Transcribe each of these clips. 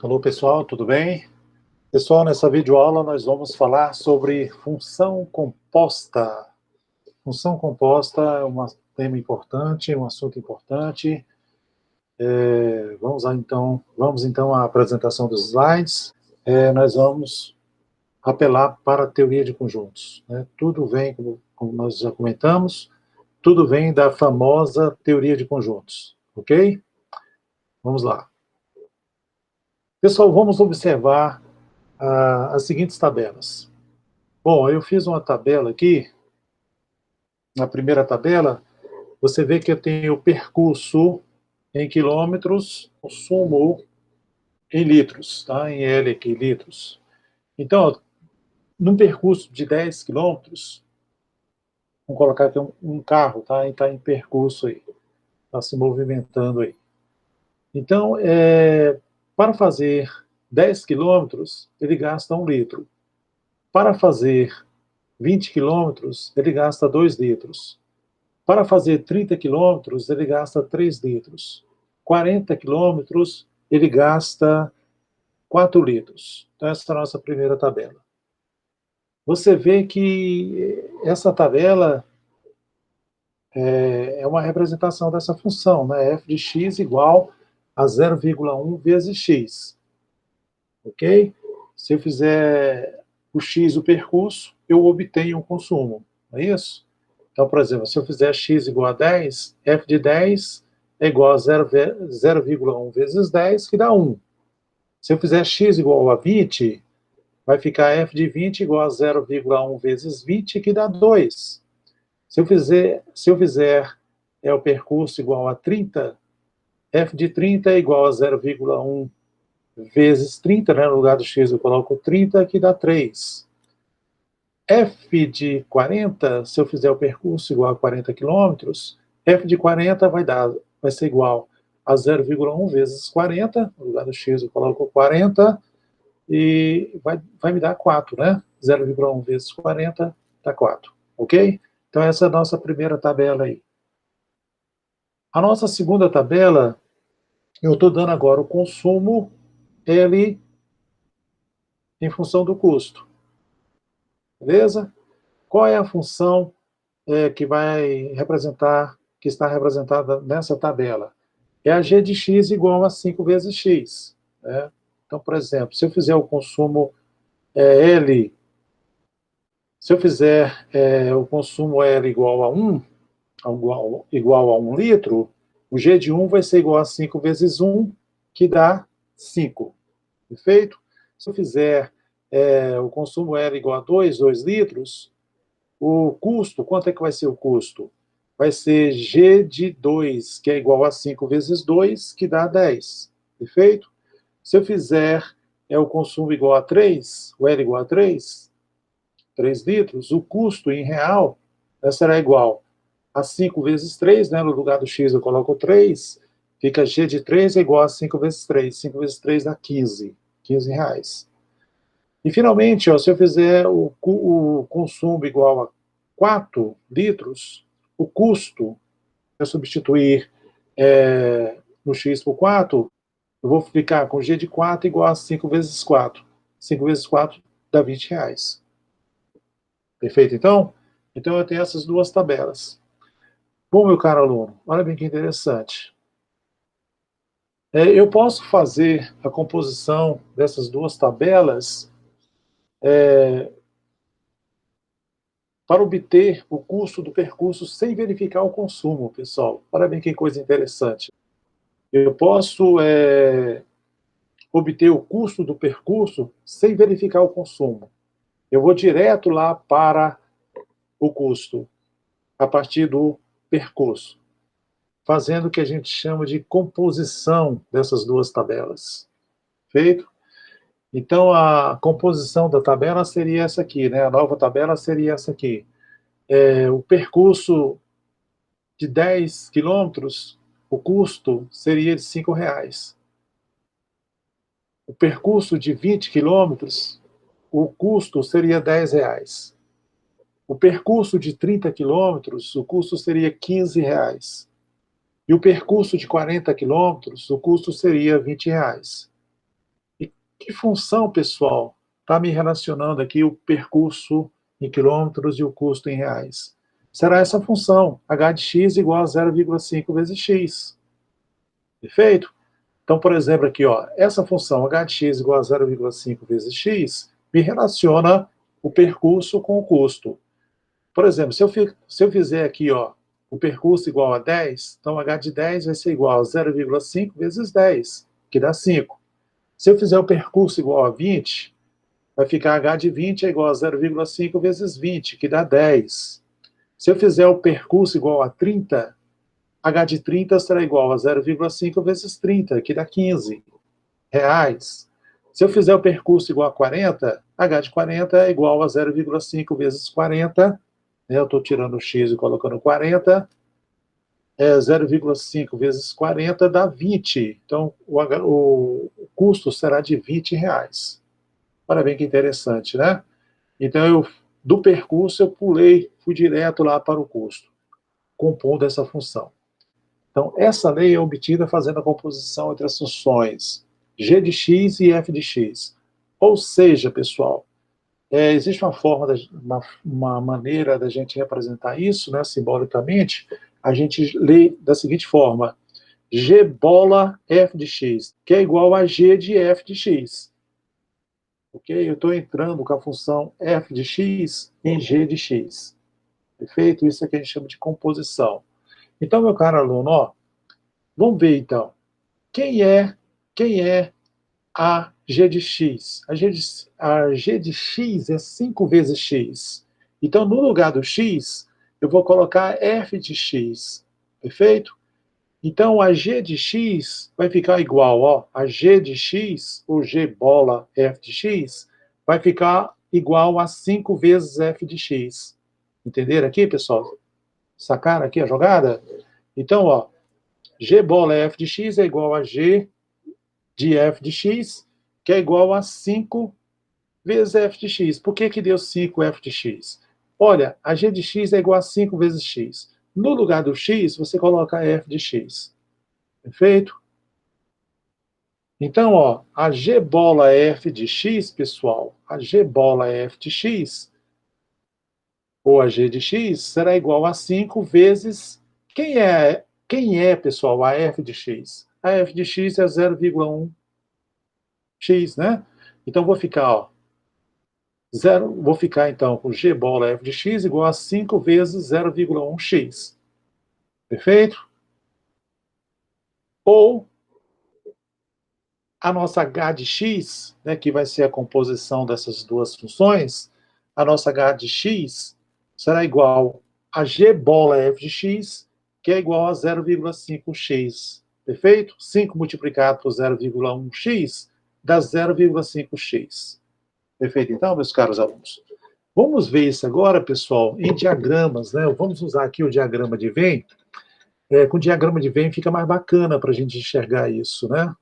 Alô pessoal, tudo bem? Pessoal, nessa videoaula nós vamos falar sobre função composta. Função composta é um tema importante, um assunto importante. Vamos então à apresentação dos slides. Nós vamos apelar para a teoria de conjuntos, né? Tudo vem, como nós já comentamos, tudo vem da famosa teoria de conjuntos, ok? Vamos lá. Pessoal, vamos observar as seguintes tabelas. Bom, eu fiz uma tabela aqui. Na primeira tabela, você vê que eu tenho o percurso em quilômetros, consumo em litros, tá? Em L aqui, litros. Então, num percurso de 10 quilômetros, vamos colocar aqui um carro, tá? E está em percurso aí, está se movimentando aí. Então, para fazer 10 quilômetros, ele gasta 1 litro. Para fazer 20 quilômetros, ele gasta 2 litros. Para fazer 30 quilômetros, ele gasta 3 litros. 40 quilômetros, ele gasta 4 litros. Então, essa é a nossa primeira tabela. Você vê que essa tabela é uma representação dessa função, né? F de x igual a 0,1 vezes x. Ok? Se eu fizer o x o percurso, eu obtenho o consumo. Não é isso? Então, por exemplo, se eu fizer x igual a 10, f de 10 é igual a 0,1 vezes 10, que dá 1. Se eu fizer x igual a 20, vai ficar f de 20 igual a 0,1 vezes 20, que dá 2. Se eu fizer o percurso igual a 30, f de 30 é igual a 0,1 vezes 30, né? No lugar do x eu coloco 30, que dá 3. F de 40, se eu fizer o percurso igual a 40 km, F de 40 vai ser igual a 0,1 vezes 40, no lugar do x eu coloco 40, e vai me dar 4, né? 0,1 vezes 40 dá 4, ok? Então essa é a nossa primeira tabela aí. A nossa segunda tabela, eu estou dando agora o consumo L em função do custo, beleza? Qual é a função que está representada nessa tabela? É a g de x igual a 5 vezes x. Né? Então, por exemplo, se eu fizer o consumo L, se eu fizer o consumo L igual a 1, igual a 1 litro, o g de 1 vai ser igual a 5 vezes 1, que dá 5. Perfeito? Se eu fizer o consumo L igual a 2 litros, o custo, quanto é que vai ser o custo? Vai ser G de 2, que é igual a 5 vezes 2, que dá 10. Perfeito? Se eu fizer o consumo igual a 3, o L igual a 3 litros, o custo em real será igual a 5 vezes 3, né? No lugar do X eu coloco 3, fica G de 3 é igual a 5 vezes 3. 5 vezes 3 dá 15 reais. E, finalmente, ó, se eu fizer o consumo igual a 4 litros, o custo, se eu substituir no x por 4, eu vou ficar com g de 4 igual a 5 vezes 4. 5 vezes 4 dá 20 reais. Perfeito, então? Então, eu tenho essas duas tabelas. Bom, meu caro aluno, olha bem que interessante. Eu posso fazer a composição dessas duas tabelas para obter o custo do percurso sem verificar o consumo, pessoal. Olha bem que coisa interessante. Eu posso obter o custo do percurso sem verificar o consumo. Eu vou direto lá para o custo, a partir do percurso, fazendo o que a gente chama de composição dessas duas tabelas. Feito? Então, a composição da tabela seria essa aqui, né? A nova tabela seria essa aqui. O percurso de 10 quilômetros, o custo seria de 5 reais. O percurso de 20 quilômetros, o custo seria 10 reais. O percurso de 30 quilômetros, o custo seria 15 reais. E o percurso de 40 quilômetros, o custo seria 20 reais. Que função, pessoal, está me relacionando aqui o percurso em quilômetros e o custo em reais? Será essa função, h de x igual a 0,5 vezes x. Perfeito? Então, por exemplo, aqui, ó, essa função h de x igual a 0,5 vezes x me relaciona o percurso com o custo. Por exemplo, se eu fizer aqui, ó, o percurso igual a 10, então h de 10 vai ser igual a 0,5 vezes 10, que dá 5. Se eu fizer o percurso igual a 20, vai ficar h de 20 é igual a 0,5 vezes 20, que dá 10. Se eu fizer o percurso igual a 30, h de 30 será igual a 0,5 vezes 30, que dá 15 reais. Se eu fizer o percurso igual a 40, h de 40 é igual a 0,5 vezes 40, né, eu estou tirando o x e colocando 40, 0,5 vezes 40 dá 20. Então, o custo será de 20 reais. Olha bem que interessante, né? Então, do percurso, eu fui direto lá para o custo, compondo essa função. Então, essa lei é obtida fazendo a composição entre as funções g de x e f de x. Ou seja, pessoal, existe uma forma, uma maneira da gente representar isso, né, simbolicamente. A gente lê da seguinte forma: g bola f de x, que é igual a g de f de x. Ok? Eu estou entrando com a função f de x em g de x. Perfeito? Isso é que a gente chama de composição. Então, meu caro aluno, ó, vamos ver então. Quem é a g de x? A g de x é 5 vezes x. Então, no lugar do x, eu vou colocar f de x. Perfeito? Então, a g de x vai ficar igual, ó, a g de x, ou g bola f de x, vai ficar igual a 5 vezes f de x. Entenderam aqui, pessoal? Sacaram aqui a jogada? Então, ó, g bola f de x é igual a g de f de x, que é igual a 5 vezes f de x. Por que que deu 5f de x? Olha, a g de x é igual a 5 vezes x. No lugar do x, você coloca f de x. Perfeito? Então, ó, a g bola f de x, pessoal, a g bola f de x, ou a g de x, será igual a 5 vezes... pessoal, a f de x? A f de x é 0,1 x, né? Então, vou ficar então com g bola f de x igual a 5 vezes 0,1 x. Perfeito? Ou a nossa h de x, né, que vai ser a composição dessas duas funções, a nossa h de x será igual a g bola f de x, que é igual a 0,5x. Perfeito? 5 multiplicado por 0,1x dá 0,5x. Perfeito, então, meus caros alunos? Vamos ver isso agora, pessoal, em diagramas, né? Vamos usar aqui o diagrama de Venn. Com o diagrama de Venn fica mais bacana para a gente enxergar isso, né?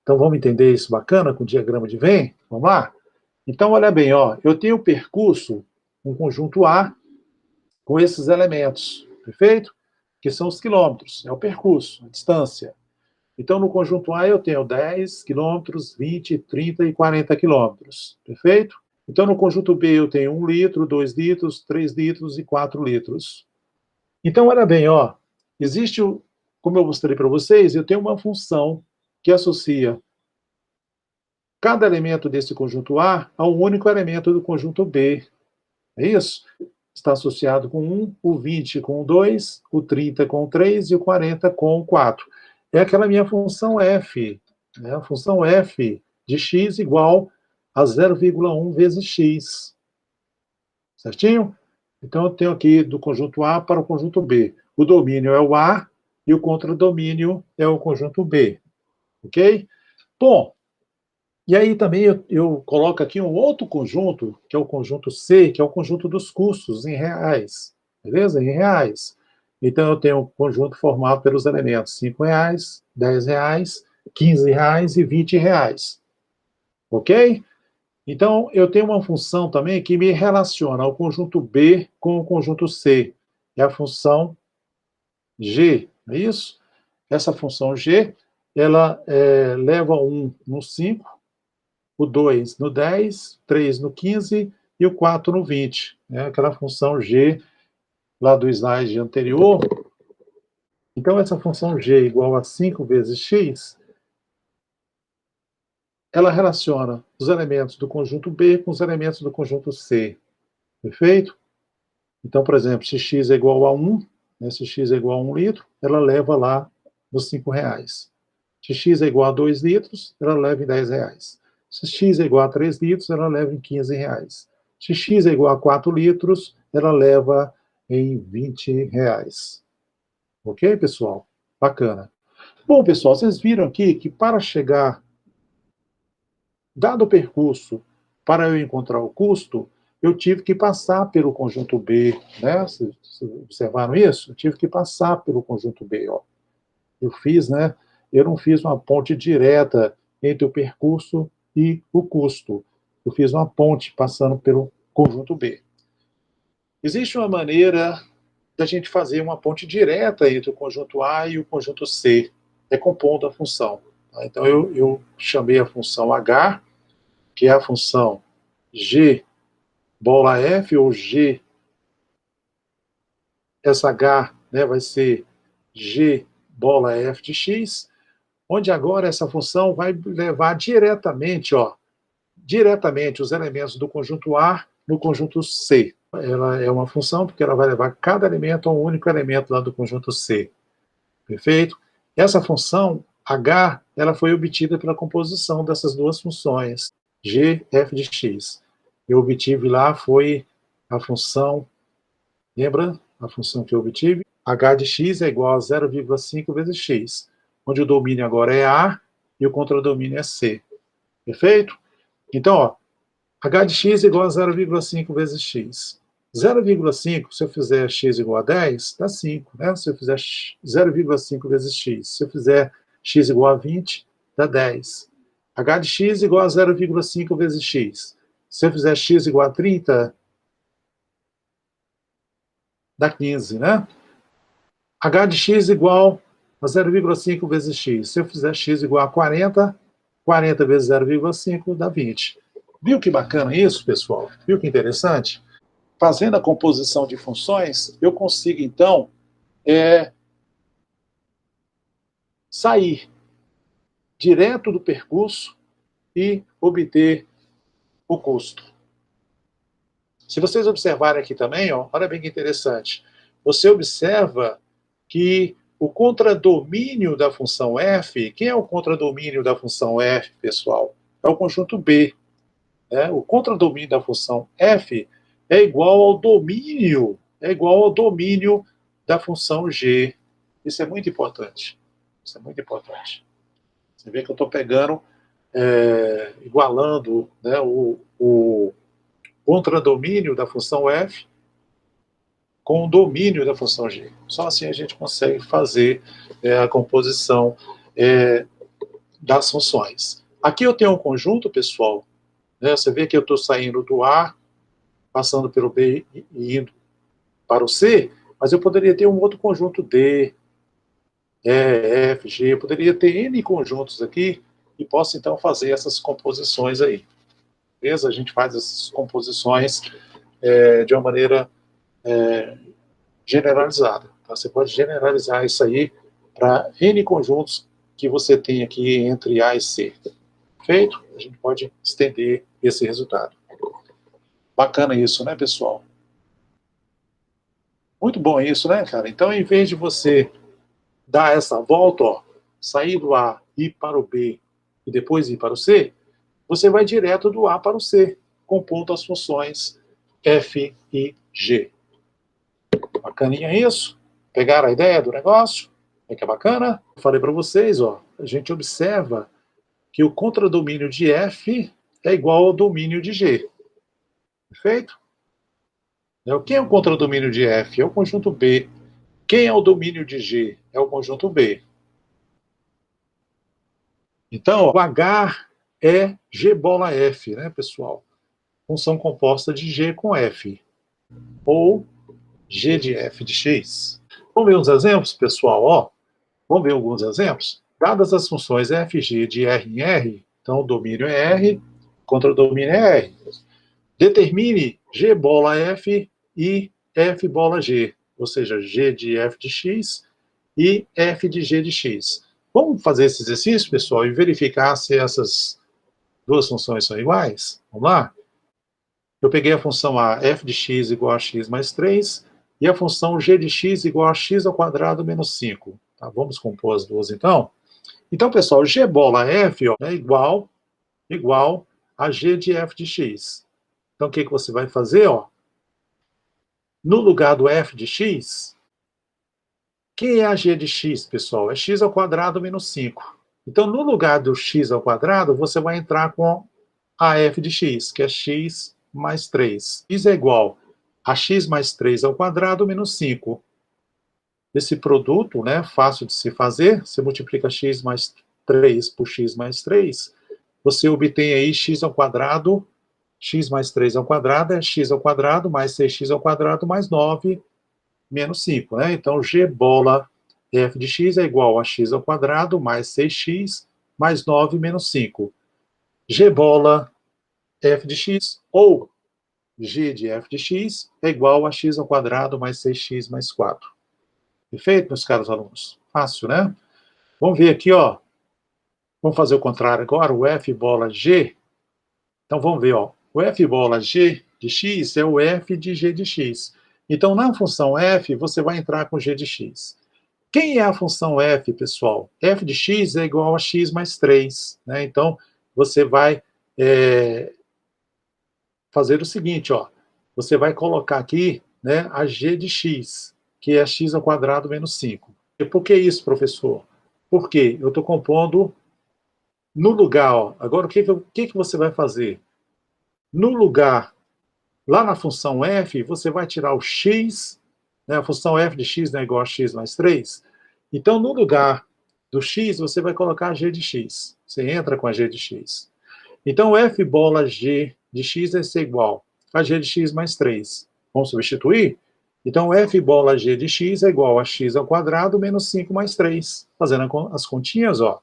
Então, vamos entender isso bacana com o diagrama de Venn? Vamos lá? Então, olha bem, ó, eu tenho o percurso, um conjunto A, com esses elementos, perfeito? Que são os quilômetros, é o percurso, a distância. Então, no conjunto A, eu tenho 10 quilômetros, 20, 30 e 40 quilômetros, perfeito? Então, no conjunto B, eu tenho 1 litro, 2 litros, 3 litros e 4 litros. Então, olha bem, ó, existe, como eu mostrei para vocês, eu tenho uma função que associa cada elemento desse conjunto A a um único elemento do conjunto B. É isso? Está associado com 1, o 20 com o 2, o 30 com o 3 e o 40 com o 4. É aquela minha função f, né? A função f de x igual a 0,1 vezes x. Certinho? Então, eu tenho aqui do conjunto A para o conjunto B. O domínio é o A e o contradomínio é o conjunto B. Ok? Bom, e aí também eu coloco aqui um outro conjunto, que é o conjunto C, que é o conjunto dos custos em reais. Beleza? Em reais. Então, eu tenho um conjunto formado pelos elementos 5 reais, 10 reais, 15 reais e 20 reais. Ok? Então, eu tenho uma função também que me relaciona o conjunto B com o conjunto C. É a função G, não é isso? Essa função G, ela leva 1 no 5, o 2 no 10, 3 no 15 e o 4 no 20. Né? Aquela função g lá do slide anterior. Então, essa função g igual a 5 vezes x, ela relaciona os elementos do conjunto B com os elementos do conjunto C. Perfeito? Então, por exemplo, se x é igual a 1, né, se x é igual a 1 litro, ela leva lá nos R$5. Se x é igual a 2 litros, ela leva em R$10. Se x é igual a 3 litros, ela leva em R$15. Se x é igual a 4 litros, ela leva em R$20. Ok, pessoal? Bacana. Bom, pessoal, vocês viram aqui que para chegar, dado o percurso, para eu encontrar o custo, eu tive que passar pelo conjunto B, né? Vocês observaram isso? Eu tive que passar pelo conjunto B, ó. Eu fiz, né? Eu não fiz uma ponte direta entre o percurso e o custo. Eu fiz uma ponte passando pelo conjunto B. Existe uma maneira da gente fazer uma ponte direta entre o conjunto A e o conjunto C, é compondo a função. Tá? Então, eu chamei a função H, que é a função G bola F, ou G, essa H, né, vai ser G bola F de X, onde agora essa função vai levar diretamente, ó, diretamente os elementos do conjunto A no conjunto C. Ela é uma função porque ela vai levar cada elemento a um único elemento lá do conjunto C. Perfeito? Essa função H, ela foi obtida pela composição dessas duas funções, G, F de X. Eu obtive lá, foi a função, lembra a função que eu obtive? H de X é igual a 0,5 vezes X, onde o domínio agora é A e o contradomínio é C. Perfeito? Então, ó, H de x é igual a 0,5 vezes x. 0,5, se eu fizer x igual a 10, dá 5. Né? Se eu fizer 0,5 vezes x. Se eu fizer x igual a 20, dá 10. H de x igual a 0,5 vezes x. Se eu fizer x igual a 30, dá 15, né? H de x igual a 0,5 vezes x. Se eu fizer x igual a 40, 40 vezes 0,5 dá 20. Viu que bacana isso, pessoal? Viu que interessante? Fazendo a composição de funções, eu consigo, então, sair direto do percurso e obter o custo. Se vocês observarem aqui também, ó, olha bem que interessante. Você observa que o contradomínio da função f, quem é o contradomínio da função f, pessoal? É o conjunto B. Né? O contradomínio da função f é igual ao domínio, da função g. Isso é muito importante. Isso é muito importante. Você vê que eu estou pegando, igualando, né, o contradomínio da função f com o domínio da função g. Só assim a gente consegue fazer a composição das funções. Aqui eu tenho um conjunto, pessoal. Né, você vê que eu estou saindo do A, passando pelo B e indo para o C, mas eu poderia ter um outro conjunto D, E, F, G, eu poderia ter N conjuntos aqui e posso então fazer essas composições aí. Beleza? A gente faz essas composições de uma maneira generalizada. Tá? Você pode generalizar isso aí para N conjuntos que você tem aqui entre A e C. Feito? A gente pode estender esse resultado. Bacana isso, né, pessoal? Muito bom isso, né, cara? Então, em vez de você dar essa volta, ó, sair do A, ir para o B e depois ir para o C, você vai direto do A para o C, compondo as funções F e G. Bacaninha isso? Pegaram a ideia do negócio? É que é bacana? Eu falei para vocês, ó, a gente observa que o contradomínio de F é igual ao domínio de G. Perfeito? Quem é o contradomínio de F? É o conjunto B. Quem é o domínio de G? É o conjunto B. Então, ó, o H é G bola F, né, pessoal? Função composta de G com F. Ou G de F de X. Vamos ver uns exemplos, pessoal? Ó, vamos ver alguns exemplos? Dadas as funções f, g de R em R, então o domínio é R, Contra o domínio é R. Determine G bola F e F bola G, ou seja, G de F de X e F de G de X. Vamos fazer esse exercício, pessoal, e verificar se essas duas funções são iguais? Vamos lá? Eu peguei a função a, f de x igual a x mais 3, e a função g de x igual a x ao quadrado menos 5. Tá? Vamos compor as duas, então? Então, pessoal, g bola f ó, é igual a g de f de x. Então, o que você vai fazer? Ó? No lugar do f de x, quem é a g de x, pessoal? É x ao quadrado menos 5. Então, no lugar do x ao quadrado, você vai entrar com a f de x, que é x mais 3. X é igual a x mais 3 ao quadrado menos 5. Esse produto, né, fácil de se fazer, você multiplica x mais 3 por x mais 3, você obtém aí x ao quadrado, x mais 3 ao quadrado é x ao quadrado mais 6x ao quadrado mais 9 menos 5. Né? Então, g bola f de x é igual a x ao quadrado mais 6x mais 9 menos 5. G bola f de x ou g de f de x é igual a x ao quadrado mais 6x mais 4. Perfeito, meus caros alunos? Fácil, né? Vamos ver aqui, ó. Vamos fazer o contrário agora, o f bola g. Então, vamos ver, ó. O f bola g de x é o f de g de x. Então, na função f, você vai entrar com g de x. Quem é a função f, pessoal? F de x é igual a x mais 3. Né? Então, você vai fazer o seguinte, ó. Você vai colocar aqui, né, a g de x, que é x ao quadrado menos 5. E por que isso, professor? Porque eu estou compondo no lugar, ó. Agora, o que você vai fazer? No lugar, lá na função f, você vai tirar o x, né, a função f de x é igual a x mais 3. Então, no lugar do x, você vai colocar a g de x. Você entra com a g de x. Então, f bola g de x é ser igual a g de x mais 3. Vamos substituir? Então, f bola g de x é igual a x ao quadrado menos 5 mais 3. Fazendo as continhas, ó.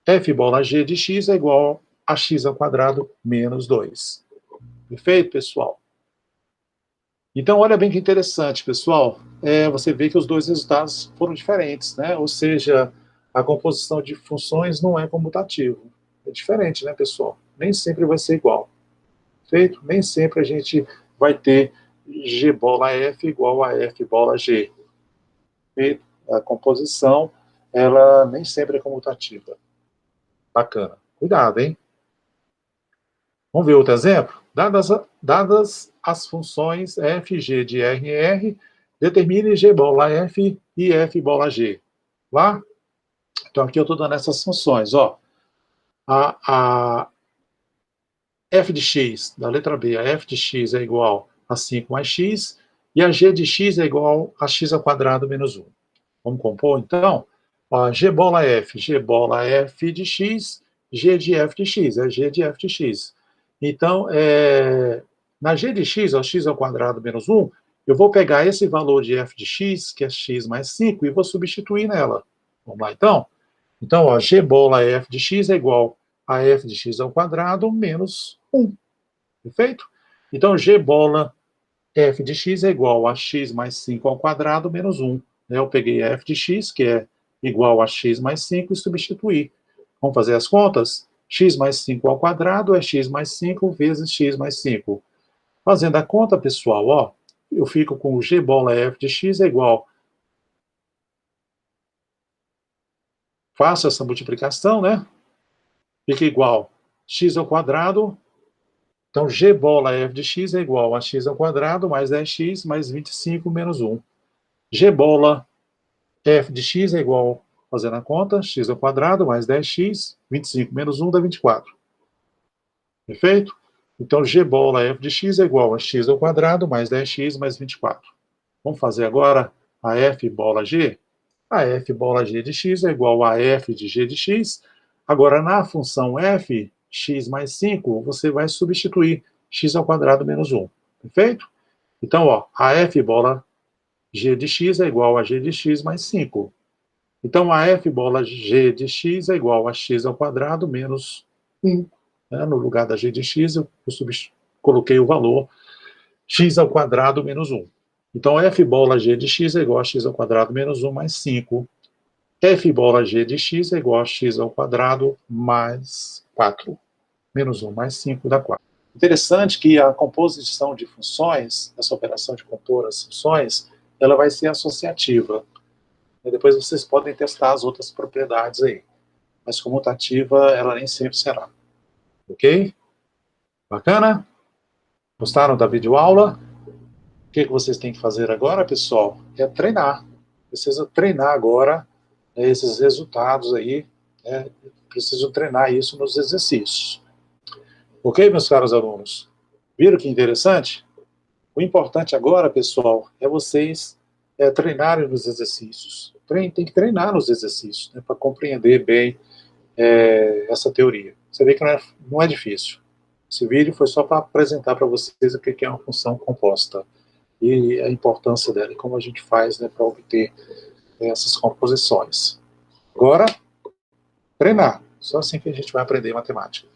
F bola g de x é igual a x ao quadrado menos 2. Perfeito, pessoal? Então, olha bem que interessante, pessoal. Você vê que os dois resultados foram diferentes, né? Ou seja, a composição de funções não é comutativo. É diferente, né, pessoal? Nem sempre vai ser igual. Feito? Nem sempre a gente vai ter G bola F igual a F bola G. Feito? A composição, ela nem sempre é comutativa. Bacana. Cuidado, hein? Vamos ver outro exemplo? Dadas as funções f, g de r em r, determine g bola f e f bola g. Lá? Então, aqui eu estou dando essas funções. Ó. A f de x, da letra B, a f de x é igual a 5 mais x, e a g de x é igual a x ao quadrado menos 1. Vamos compor, então? Ó, g bola f de x, g de f de x, é g de f de x. Então, na g de x, ó, x ao quadrado menos 1, eu vou pegar esse valor de f de x, que é x mais 5, e vou substituir nela. Vamos lá, então? Então, ó, g bola f de x é igual a f de x ao quadrado menos 1. Perfeito? Então, g bola f de x é igual a x mais 5 ao quadrado menos 1. Eu peguei f de x, que é igual a x mais 5, e substituí. Vamos fazer as contas? X mais 5 ao quadrado é x mais 5 vezes x mais 5. Fazendo a conta, pessoal, ó, eu fico com o g bola f de x é igual. Faço essa multiplicação, né? Fica igual x ao quadrado. Então, g bola f de x é igual a x ao quadrado mais 10x mais 25 menos 1. G bola f de x é igual, fazendo a conta, x ao quadrado mais 10x, 25 menos 1 dá 24. Perfeito? Então, g bola f de x é igual a x ao quadrado mais 10x mais 24. Vamos fazer agora a f bola g? A f bola g de x é igual a f de g de x. Agora, na função f, x mais 5, você vai substituir x ao quadrado menos 1. Perfeito? Então, ó, a f bola g de x é igual a g de x mais 5. Então, a f bola g de x é igual a x ao quadrado menos 1. né? No lugar da g de x, eu coloquei o valor x ao quadrado menos 1. Então, f bola g de x é igual a x ao quadrado menos 1 mais 5. F bola g de x é igual a x ao quadrado mais 4. Menos 1 mais 5 dá 4. Interessante que a composição de funções, essa operação de compor as funções, ela vai ser associativa. E depois vocês podem testar as outras propriedades aí. Mas comutativa, ela nem sempre será. Ok? Bacana? Gostaram da videoaula? O que vocês têm que fazer agora, pessoal? É treinar. Precisa treinar agora, né, esses resultados aí. Né? Preciso treinar isso nos exercícios. Ok, meus caros alunos? Viram que interessante? O importante agora, pessoal, é vocês treinarem nos exercícios. Tem que treinar nos exercícios, né, para compreender bem essa teoria. Você vê que não é difícil. Esse vídeo foi só para apresentar para vocês o que é uma função composta e a importância dela e como a gente faz, né, para obter essas composições. Agora, treinar. Só assim que a gente vai aprender matemática.